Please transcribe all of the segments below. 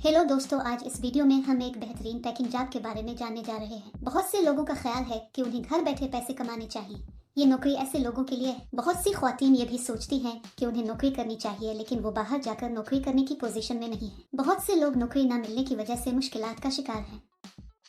Hello दोस्तों, आज इस वीडियो में हम एक बेहतरीन पैकिंग जॉब के बारे में जानने जा रहे हैं। बहुत से लोगों का ख्याल है कि उन्हें घर बैठे पैसे कमाने चाहिए। ये नौकरी ऐसे लोगों के लिए है। बहुत सी ख्वातीन ये भी सोचती हैं कि उन्हें नौकरी करनी चाहिए, लेकिन वो बाहर जाकर नौकरी करने की पोजीशन में नहीं है। बहुत से लोग नौकरी न मिलने की वजह से मुश्किलात का शिकार हैं।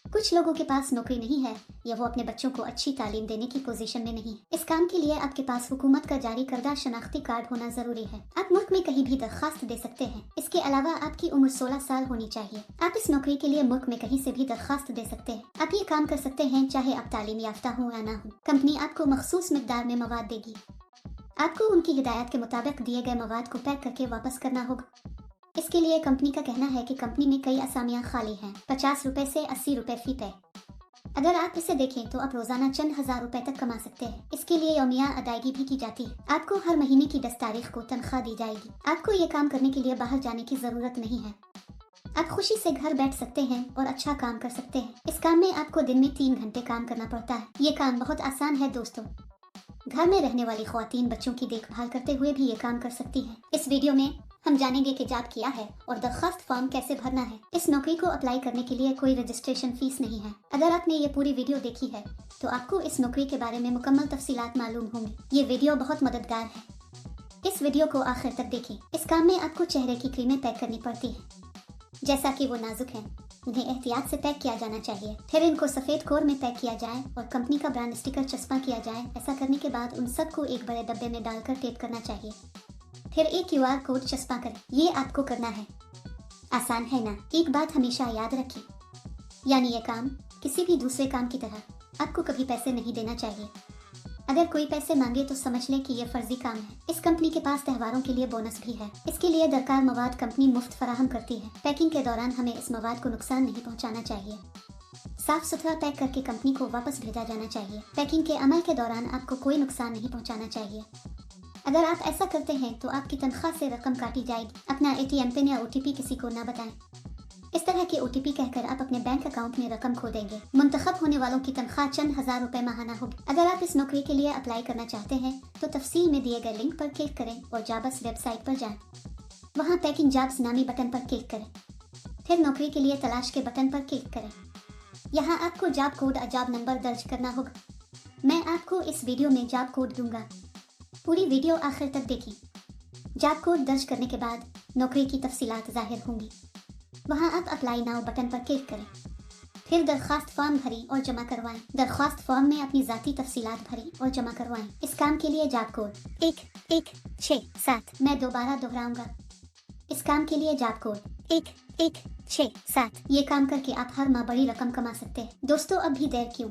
कुछ लोगों के पास नौकरी नहीं है या वो अपने बच्चों को अच्छी तालीम देने की पोजीशन में नहीं है। इस काम के लिए आपके पास हुकूमत का जारी करदा शनाख्ती कार्ड होना जरूरी है। आप मुल्क में कहीं भी दरखास्त दे सकते हैं। इसके अलावा आपकी उम्र 16 साल होनी चाहिए। आप इस नौकरी के लिए मुल्क में कहीं से भी दरखास्त दे सकते हैं। आप ये काम कर सकते हैं चाहे आप तालीम याफ्ता हो या ना हो। कंपनी आपको मखसूस मिकदार में मवाद देगी। आपको उनकी हिदायत के मुताबिक दिए गए मवाद को पैक करके वापस करना होगा। इसके लिए कंपनी का कहना है कि कंपनी में कई असामियां खाली हैं। 50 रुपए से 80 रुपए फी पे। अगर आप इसे देखें तो आप रोजाना चंद हजार रुपए तक कमा सकते हैं। इसके लिए यौमिया अदायगी भी की जाती है। आपको हर महीने की 10 तारीख को तनख्वाह दी जाएगी। आपको ये काम करने के लिए बाहर जाने की जरूरत नहीं है। आप खुशी से घर बैठ सकते हैं और अच्छा काम कर सकते हैं। इस काम में आपको दिन में 3 घंटे काम करना पड़ता है। ये काम बहुत आसान है दोस्तों। घर में रहने वाली ख्वातीन बच्चों की देखभाल करते हुए भी ये काम कर सकती हैं। इस वीडियो में हम जानेंगे कि जॉब क्या है और दरखास्त फॉर्म कैसे भरना है। इस नौकरी को अप्लाई करने के लिए कोई रजिस्ट्रेशन फीस नहीं है। अगर आपने ये पूरी वीडियो देखी है तो आपको इस नौकरी के बारे में मुकम्मल तफसीलात मालूम होंगी। ये वीडियो बहुत मददगार है। इस वीडियो को आखिर तक देखें। इस काम में आपको चेहरे की क्रीमें पैक करनी पड़ती है। जैसा कि वो नाजुक हैं, उन्हें एहतियात से पैक किया जाना चाहिए। फिर इनको सफेद कोर में पैक किया जाए और कंपनी का ब्रांड स्टिकर चस्पा किया जाए। ऐसा करने के बाद उन सबको एक बड़े डब्बे में डालकर टेप करना चाहिए। फिर एक QR कोड चस्पा करें। ये आपको करना है। आसान है ना? एक बात हमेशा याद रखें, यानी ये काम किसी भी दूसरे काम की तरह आपको कभी पैसे नहीं देना चाहिए। अगर कोई पैसे मांगे तो समझ लें कि यह फर्जी काम है। इस कंपनी के पास त्योहारों के लिए बोनस भी है। इसके लिए दरकार मवाद कंपनी मुफ्त फराहम करती है। पैकिंग के दौरान हमें इस मवाद को नुकसान नहीं पहुंचाना चाहिए। साफ सुथरा पैक करके कंपनी को वापस भेजा जाना चाहिए। पैकिंग के अमल के दौरान आपको कोई नुकसान नहीं पहुंचाना चाहिए। अगर आप ऐसा करते हैं तो आपकी तनख्वाह से रकम काटी जाएगी। अपना ATM पिन या OTP किसी को ना बताएं। इस तरह के OTP कहकर आप अपने बैंक अकाउंट में रकम खो देंगे। मुंतखब होने वालों की तनख्वाह चंद हजार रुपए माहाना होगी। अगर आप इस नौकरी के लिए अप्लाई करना चाहते हैं तो तफसील में दिए गए लिंक पर क्लिक करें और जॉब्स वेबसाइट पर जाएं। वहां पैकिंग जॉब्स नामी बटन पर क्लिक करें। फिर नौकरी के लिए तलाश के बटन पर क्लिक करें। यहाँ आपको जॉब कोड या जॉब नंबर दर्ज करना होगा। मैं आपको इस वीडियो में जॉब कोड दूंगा। पूरी वीडियो आखिर तक देखें। जॉब कोड दर्ज करने के बाद नौकरी की तफसीलात जाहिर होंगी। वहां आप अप्लाई नाउ बटन पर क्लिक करें। फिर दरखास्त फॉर्म भरें और जमा करवाएं। दरखास्त फॉर्म में अपनी जाती तफसीलात भरें और जमा करवाएं। इस काम के लिए जॉब कोड 1167। मैं दोबारा दोहराऊंगा। इस काम के लिए जॉब कोड 1167। ये काम करके आप हर माह बड़ी रकम कमा सकते हैं। दोस्तों, अब भी देर क्यों?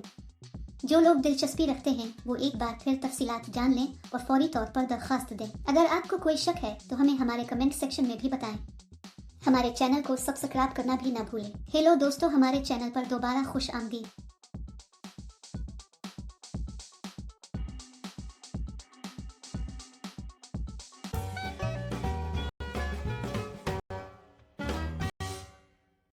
जो लोग दिलचस्पी रखते हैं वो एक बार फिर तफसीलात जान लें और फौरी तौर पर दरखास्त दें। अगर आपको कोई शक है तो हमें हमारे कमेंट सेक्शन में भी बताएं। हमारे चैनल को सब्सक्राइब करना भी ना भूलें। हेलो दोस्तों, हमारे चैनल पर दोबारा खुश आमदीद।